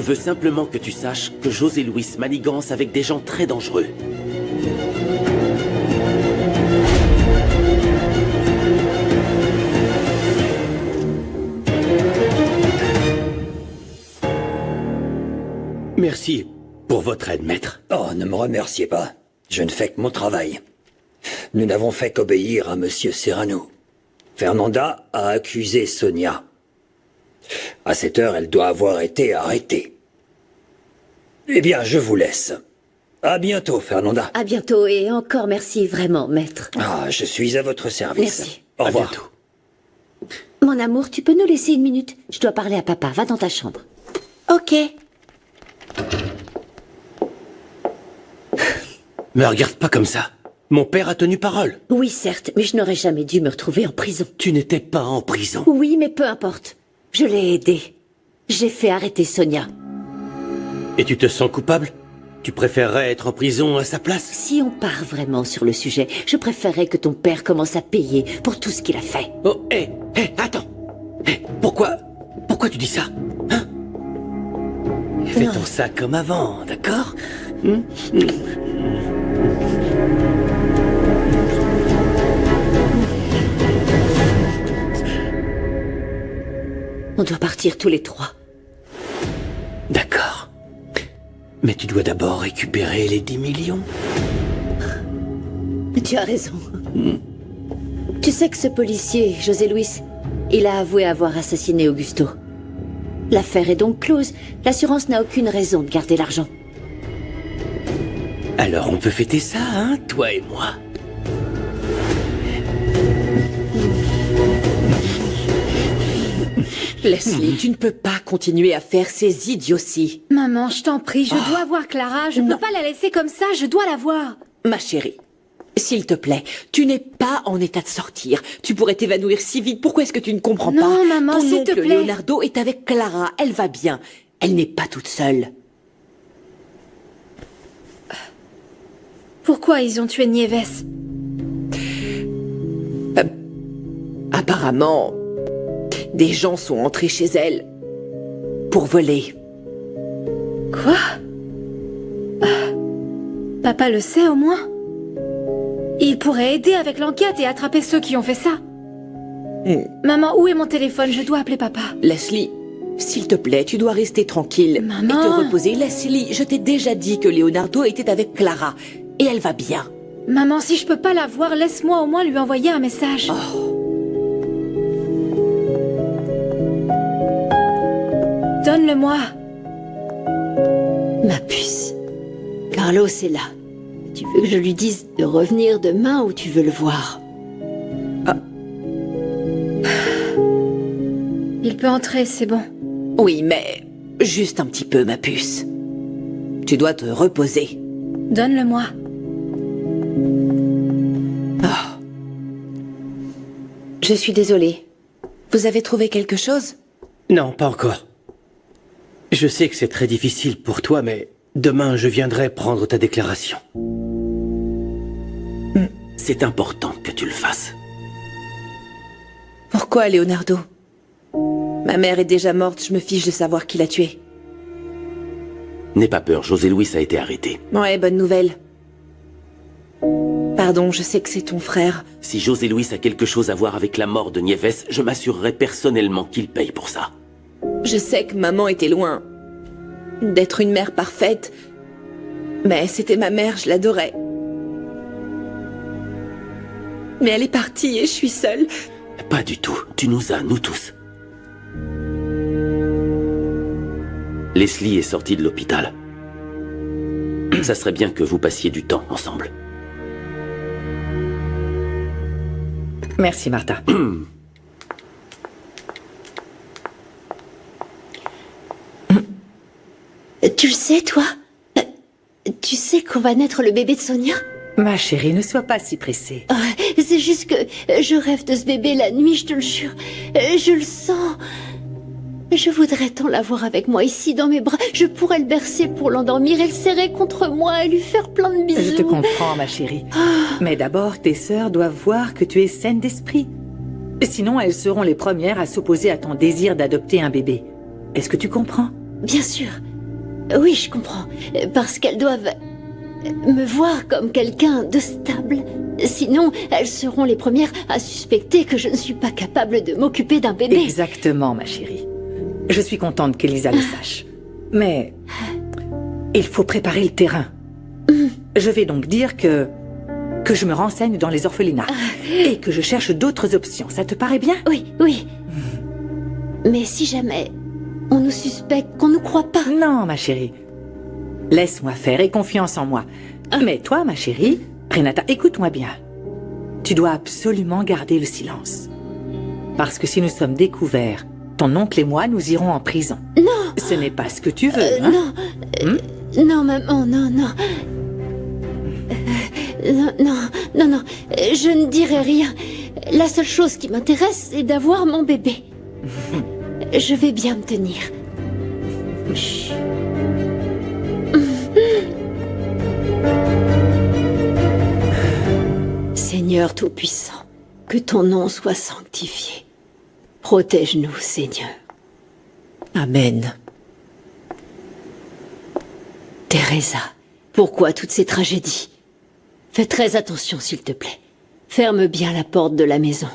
veux simplement que tu saches que José Luis manigance avec des gens très dangereux. Merci pour votre aide, maître. Oh, ne me remerciez pas. Je ne fais que mon travail. Nous n'avons fait qu'obéir à Monsieur Serrano. Fernanda a accusé Sonia. À cette heure, elle doit avoir été arrêtée. Eh bien, je vous laisse. À bientôt, Fernanda. À bientôt et encore merci vraiment, maître. Ah, je suis à votre service. Merci. Au revoir. À bientôt. Mon amour, tu peux nous laisser une minute? Je dois parler à papa. Va dans ta chambre. Ok. Me regarde pas comme ça. Mon père a tenu parole. Oui, certes, mais je n'aurais jamais dû me retrouver en prison. Tu n'étais pas en prison. Oui, mais peu importe. Je l'ai aidé. J'ai fait arrêter Sonia. Et tu te sens coupable? Tu préférerais être en prison à sa place? Si on part vraiment sur le sujet, je préférerais que ton père commence à payer pour tout ce qu'il a fait. Oh, hé, attends. Pourquoi tu dis ça? Hein? Fais ton sac comme avant, d'accord? On doit partir tous les trois. D'accord. Mais tu dois d'abord récupérer les 10 millions. Tu as raison. Tu sais que ce policier, José Luis, il a avoué avoir assassiné Augusto. L'affaire est donc close. L'assurance n'a aucune raison de garder l'argent. Alors on peut fêter ça, hein, toi et moi. Leslie, tu ne peux pas continuer à faire ces idioties. Maman, je t'en prie, je dois voir Clara. Je ne peux pas la laisser comme ça, je dois la voir. Ma chérie, s'il te plaît, tu n'es pas en état de sortir. Tu pourrais t'évanouir si vite. Pourquoi est-ce que tu ne comprends pas? Non, maman, Ton s'il te oncle plaît. Leonardo est avec Clara. Elle va bien. Elle n'est pas toute seule. Pourquoi ils ont tué Nieves? Apparemment, des gens sont entrés chez elle pour voler. Quoi? Papa le sait au moins? Il pourrait aider avec l'enquête et attraper ceux qui ont fait ça. Maman, où est mon téléphone? Je dois appeler papa. Leslie, s'il te plaît, tu dois rester tranquille Maman. et te reposer. Leslie, je t'ai déjà dit que Leonardo était avec Clara et elle va bien. Maman, si je peux pas la voir, laisse-moi au moins lui envoyer un message. Donne-le-moi. Ma puce. Carlos est là. Tu veux que je lui dise de revenir demain ou tu veux le voir? Il peut entrer, c'est bon. Oui, mais juste un petit peu, ma puce. Tu dois te reposer. Donne-le-moi. Je suis désolée. Vous avez trouvé quelque chose? Non, pas encore. Je sais que c'est très difficile pour toi, mais demain je viendrai prendre ta déclaration. C'est important que tu le fasses. Pourquoi, Leonardo? Ma mère est déjà morte, je me fiche de savoir qui l'a tuée. N'aie pas peur, José Luis a été arrêté. Ouais, bonne nouvelle. Pardon, je sais que c'est ton frère. Si José Luis a quelque chose à voir avec la mort de Nieves, je m'assurerai personnellement qu'il paye pour ça. Je sais que maman était loin d'être une mère parfaite, mais c'était ma mère, je l'adorais. Mais elle est partie et je suis seule. Pas du tout. Tu nous as, nous tous. Leslie est sortie de l'hôpital. Ça serait bien que vous passiez du temps ensemble. Merci, Martha. Tu le sais, toi? Tu sais qu'on va naître le bébé de Sonia? Ma chérie, ne sois pas si pressée. C'est juste que je rêve de ce bébé la nuit, je te le jure. Je le sens. Je voudrais tant l'avoir avec moi ici dans mes bras. Je pourrais le bercer pour l'endormir et le serrer contre moi et lui faire plein de bisous. Je te comprends, ma chérie. Mais d'abord, tes sœurs doivent voir que tu es saine d'esprit. Sinon, elles seront les premières à s'opposer à ton désir d'adopter un bébé. Est-ce que tu comprends? Bien sûr. Oui, je comprends. Parce qu'elles doivent me voir comme quelqu'un de stable. Sinon, elles seront les premières à suspecter que je ne suis pas capable de m'occuper d'un bébé. Exactement, ma chérie. Je suis contente qu'Elisa le sache. Mais il faut préparer le terrain. Je vais donc dire que je me renseigne dans les orphelinats et que je cherche d'autres options. Ça te paraît bien? Oui, oui. Mais si jamais on nous suspecte, qu'on nous croit pas. Non, ma chérie. Laisse-moi faire et confiance en moi. Mais toi, ma chérie, Renata, écoute-moi bien. Tu dois absolument garder le silence. Parce que si nous sommes découverts, ton oncle et moi, nous irons en prison. Non. Ce n'est pas ce que tu veux, hein? Non, maman, non, non. Non, je ne dirai rien. La seule chose qui m'intéresse, c'est d'avoir mon bébé. Je vais bien me tenir. Chut. Seigneur Tout-Puissant, que ton nom soit sanctifié. Protège-nous, Seigneur. Amen. Teresa, pourquoi toutes ces tragédies? Fais très attention, s'il te plaît. Ferme bien la porte de la maison.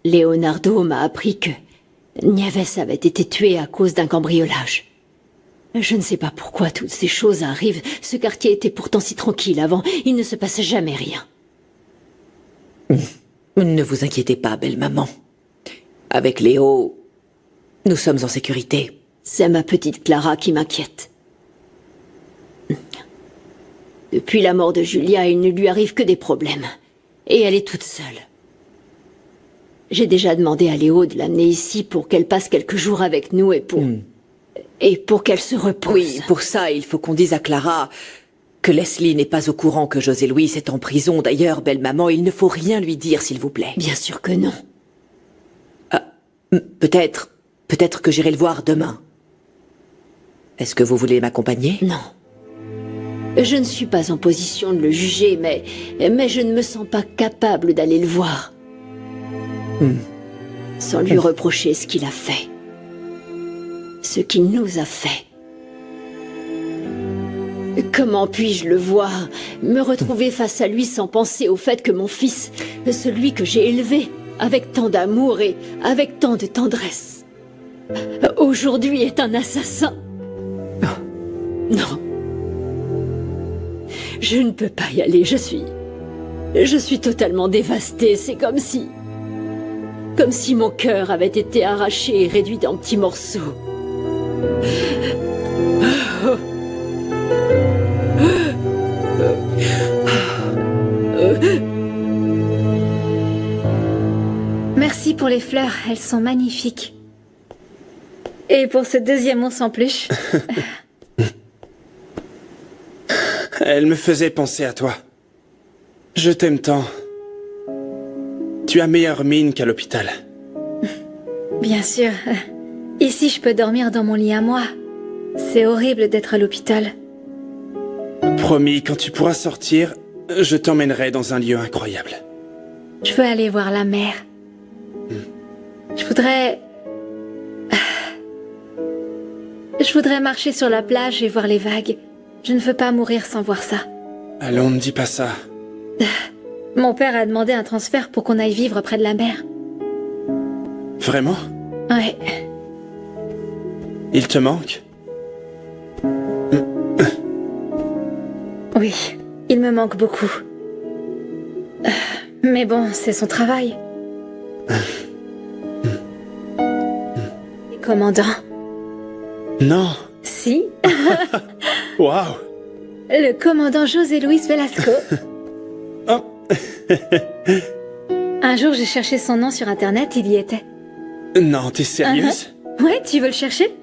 Leonardo m'a appris que Nieves avait été tué à cause d'un cambriolage. Je ne sais pas pourquoi toutes ces choses arrivent. Ce quartier était pourtant si tranquille avant. Il ne se passait jamais rien. Ne vous inquiétez pas, belle maman. Avec Léo, nous sommes en sécurité. C'est ma petite Clara qui m'inquiète. Depuis la mort de Julia, il ne lui arrive que des problèmes. Et elle est toute seule. J'ai déjà demandé à Léo de l'amener ici pour qu'elle passe quelques jours avec nous et pour qu'elle se repose. Oui, pour ça, il faut qu'on dise à Clara que Leslie n'est pas au courant que José Louis est en prison. D'ailleurs, belle maman, il ne faut rien lui dire, s'il vous plaît. Bien sûr que non. Peut-être que j'irai le voir demain. Est-ce que vous voulez m'accompagner? Non. Je ne suis pas en position de le juger, mais je ne me sens pas capable d'aller le voir. Sans lui reprocher ce qu'il a fait. Ce qu'il nous a fait. Comment puis-je le voir, me retrouver face à lui sans penser au fait que mon fils, celui que j'ai élevé avec tant d'amour et avec tant de tendresse, aujourd'hui est un assassin? Non. Je ne peux pas y aller, je suis totalement dévastée, c'est comme si mon cœur avait été arraché et réduit en petits morceaux. Merci pour les fleurs, elles sont magnifiques. Et pour ce deuxième ours en peluche. Elle me faisait penser à toi. Je t'aime tant. Tu as meilleure mine qu'à l'hôpital. Bien sûr. Ici, je peux dormir dans mon lit à moi. C'est horrible d'être à l'hôpital. Promis, quand tu pourras sortir, je t'emmènerai dans un lieu incroyable. Je veux aller voir la mer. Je voudrais marcher sur la plage et voir les vagues. Je ne veux pas mourir sans voir ça. Allons, ne dis pas ça. Mon père a demandé un transfert pour qu'on aille vivre près de la mer. Vraiment? Ouais. Il te manque? Oui, il me manque beaucoup. Mais bon, c'est son travail. Commandant. Non. Si. Waouh. Le commandant José Luis Velasco. Oh. Un jour, j'ai cherché son nom sur Internet, il y était. Non, t'es sérieuse? Ouais, tu veux le chercher?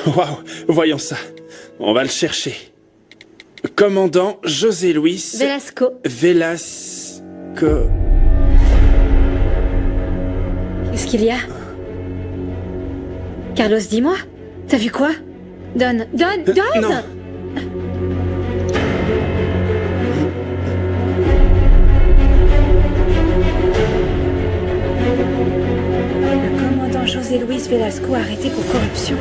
Waouh, voyons ça. On va le chercher. Commandant José Luis Velasco. Velasco. Qu'est-ce qu'il y a? Carlos, dis-moi. T'as vu quoi? Donne. Non. Le commandant José José Luis Velasco arrêté pour corruption.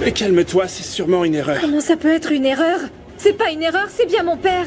Mais calme-toi, c'est sûrement une erreur. Comment ça peut être une erreur? C'est pas une erreur, c'est bien mon père.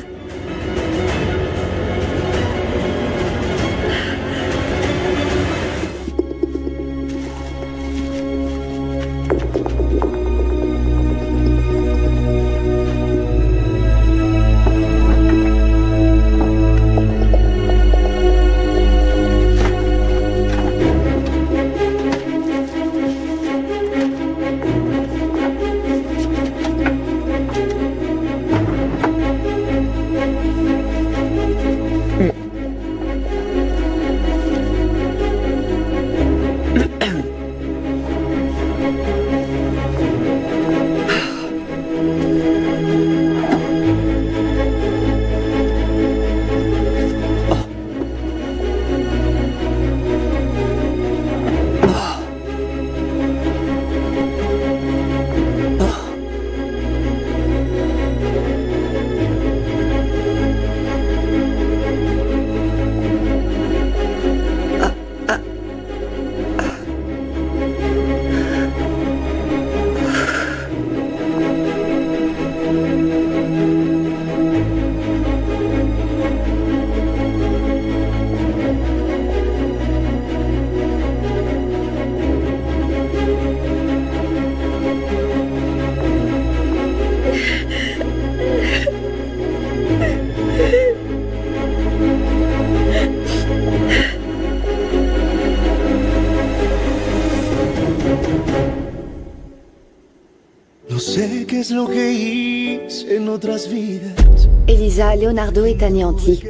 Elisa, Leonardo est anéanti.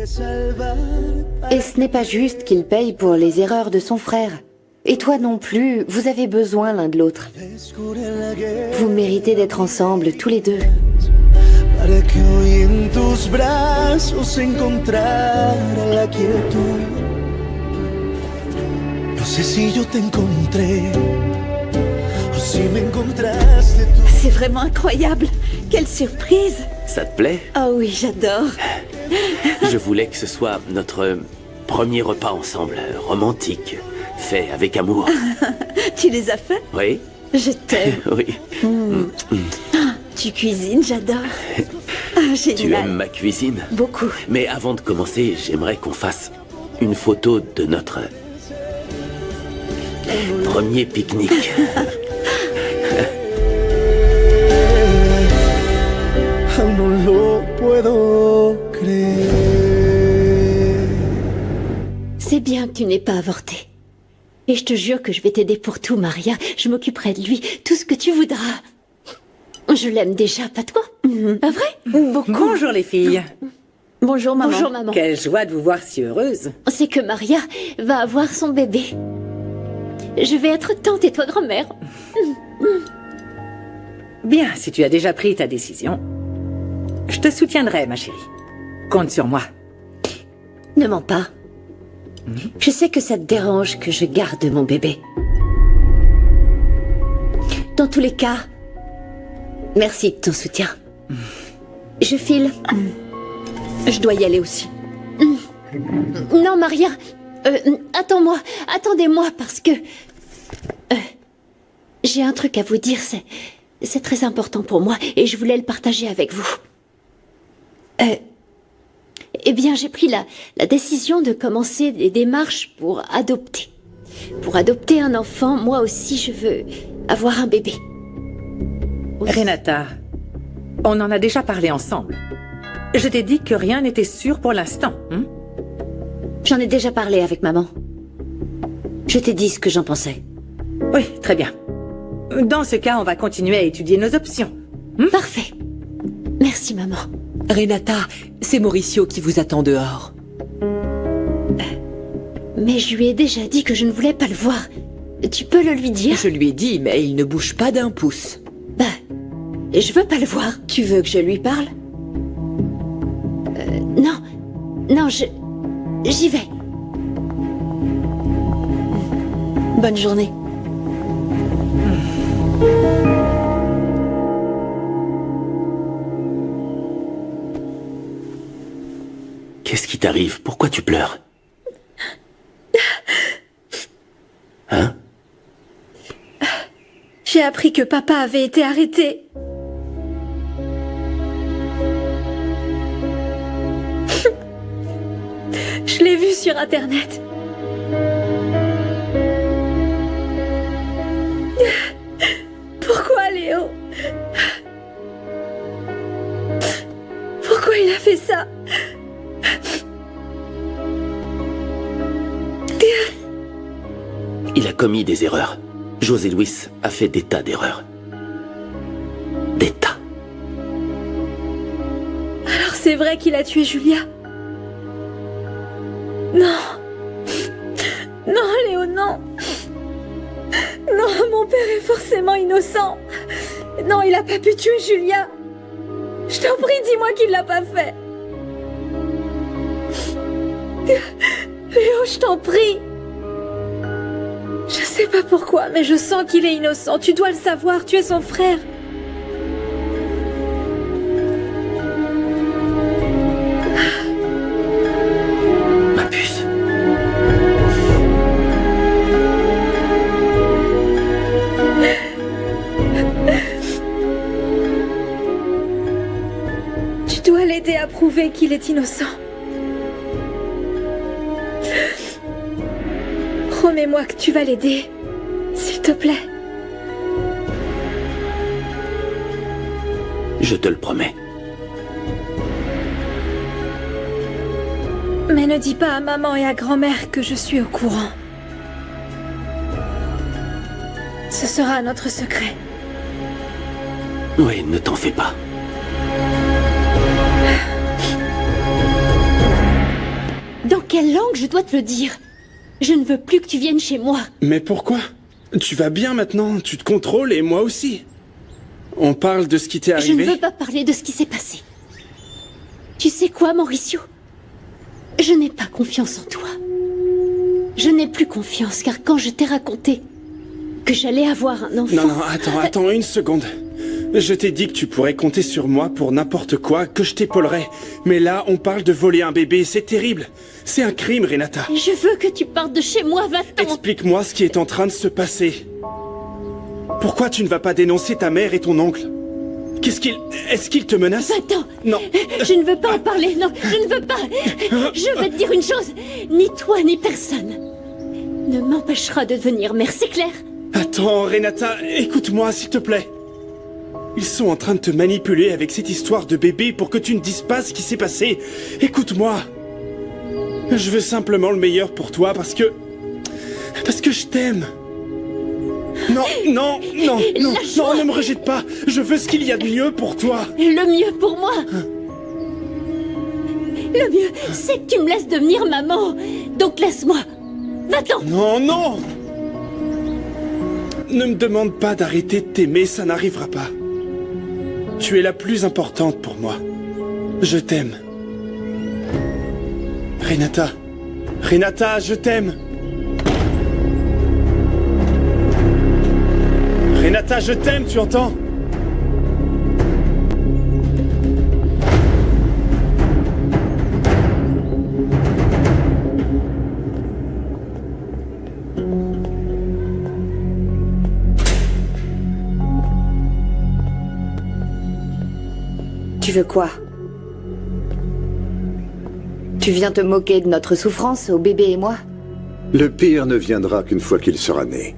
Et ce n'est pas juste qu'il paye pour les erreurs de son frère. Et toi non plus, vous avez besoin l'un de l'autre. Vous méritez d'être ensemble, tous les deux. Para que hoy en tus brazos encontrara la quietud. No sé si yo te encontré o si me encontraste tú. C'est vraiment incroyable. Quelle surprise. Ça te plaît? Oh oui, j'adore. Je voulais que ce soit notre premier repas ensemble, romantique, fait avec amour. Tu les as faits? Oui? Je t'aime. Oui. Tu cuisines, j'adore. Ah, génial. Tu aimes ma cuisine? Beaucoup. Mais avant de commencer, j'aimerais qu'on fasse une photo de notre premier pique-nique. Aún no lo puedo creer. C'est bien que tu n'aies pas avorté. Et je te jure que je vais t'aider pour tout, Maria. Je m'occuperai de lui, tout ce que tu voudras. Je l'aime déjà, pas toi? Pas vrai? Beaucoup. Bonjour les filles. Bonjour, maman. Bonjour, maman. Quelle joie de vous voir si heureuse. C'est que Maria va avoir son bébé. Je vais être tante et toi grand-mère. Bien, si tu as déjà pris ta décision, je te soutiendrai, ma chérie. Compte sur moi. Ne mens pas. Je sais que ça te dérange que je garde mon bébé. Dans tous les cas, merci de ton soutien. Je file. Je dois y aller aussi. Non, Maria. Attends-moi. Attendez-moi parce que... j'ai un truc à vous dire. C'est très important pour moi et je voulais le partager avec vous. Eh bien, j'ai pris la décision de commencer des démarches pour adopter. Pour adopter un enfant, moi aussi, je veux avoir un bébé. Renata, on en a déjà parlé ensemble. Je t'ai dit que rien n'était sûr pour l'instant. J'en ai déjà parlé avec maman. Je t'ai dit ce que j'en pensais. Oui, très bien. Dans ce cas, on va continuer à étudier nos options. Parfait. Merci, maman. Renata, c'est Mauricio qui vous attend dehors. Mais je lui ai déjà dit que je ne voulais pas le voir. Tu peux le lui dire? Je lui ai dit, mais il ne bouge pas d'un pouce. Bah, je veux pas le voir. Tu veux que je lui parle? Non, j'y vais. Bonne journée. Qu'est-ce qui t'arrive? Pourquoi tu pleures? Hein? J'ai appris que papa avait été arrêté. Je l'ai vu sur Internet. Pourquoi, Léo? Pourquoi il a fait ça? Il a commis des erreurs. José Luis a fait des tas d'erreurs. Des tas. Alors c'est vrai qu'il a tué Julia? Non. Non, Léo, non. Non, mon père est forcément innocent. Non, il a pas pu tuer Julia. Je t'en prie, dis-moi qu'il l'a pas fait. Léo, je t'en prie. Je sais pas pourquoi, mais je sens qu'il est innocent. Tu dois le savoir, tu es son frère. Ma puce. Tu dois l'aider à prouver qu'il est innocent. Promets-moi que tu vas l'aider, s'il te plaît. Je te le promets. Mais ne dis pas à maman et à grand-mère que je suis au courant. Ce sera notre secret. Oui, ne t'en fais pas. Dans quelle langue je dois te le dire? Je ne veux plus que tu viennes chez moi. Mais pourquoi? Tu vas bien maintenant, tu te contrôles et moi aussi. On parle de ce qui t'est Je arrivé? ne veux pas parler de ce qui s'est passé. Tu sais quoi, Mauricio? Je n'ai pas confiance en toi. Je n'ai plus confiance, car quand je t'ai raconté que j'allais avoir un enfant... Non, attends une seconde. Je t'ai dit que tu pourrais compter sur moi pour n'importe quoi, que je t'épaulerais. Mais là, on parle de voler un bébé, c'est terrible. C'est un crime, Renata. Je veux que tu partes de chez moi, va-t'en. Explique-moi ce qui est en train de se passer. Pourquoi tu ne vas pas dénoncer ta mère et ton oncle? Est-ce qu'ils te menacent? Va-t'en. Non. Je ne veux pas en parler, non, je ne veux pas. Je veux te dire une chose, ni toi ni personne ne m'empêchera de devenir mère, c'est clair? Attends, Renata, écoute-moi, s'il te plaît. Ils sont en train de te manipuler avec cette histoire de bébé pour que tu ne dises pas ce qui s'est passé. Écoute-moi. Je veux simplement le meilleur pour toi parce que je t'aime. Non, ne me rejette pas. Je veux ce qu'il y a de mieux pour toi. Le mieux pour moi? Le mieux, c'est que tu me laisses devenir maman. Donc laisse-moi. Va-t'en. Non. Ne me demande pas d'arrêter de t'aimer, ça n'arrivera pas. Tu es la plus importante pour moi. Je t'aime. Renata, je t'aime. Renata, je t'aime, tu entends? Tu veux quoi? Tu viens te moquer de notre souffrance, au bébé et moi? Le pire ne viendra qu'une fois qu'il sera né.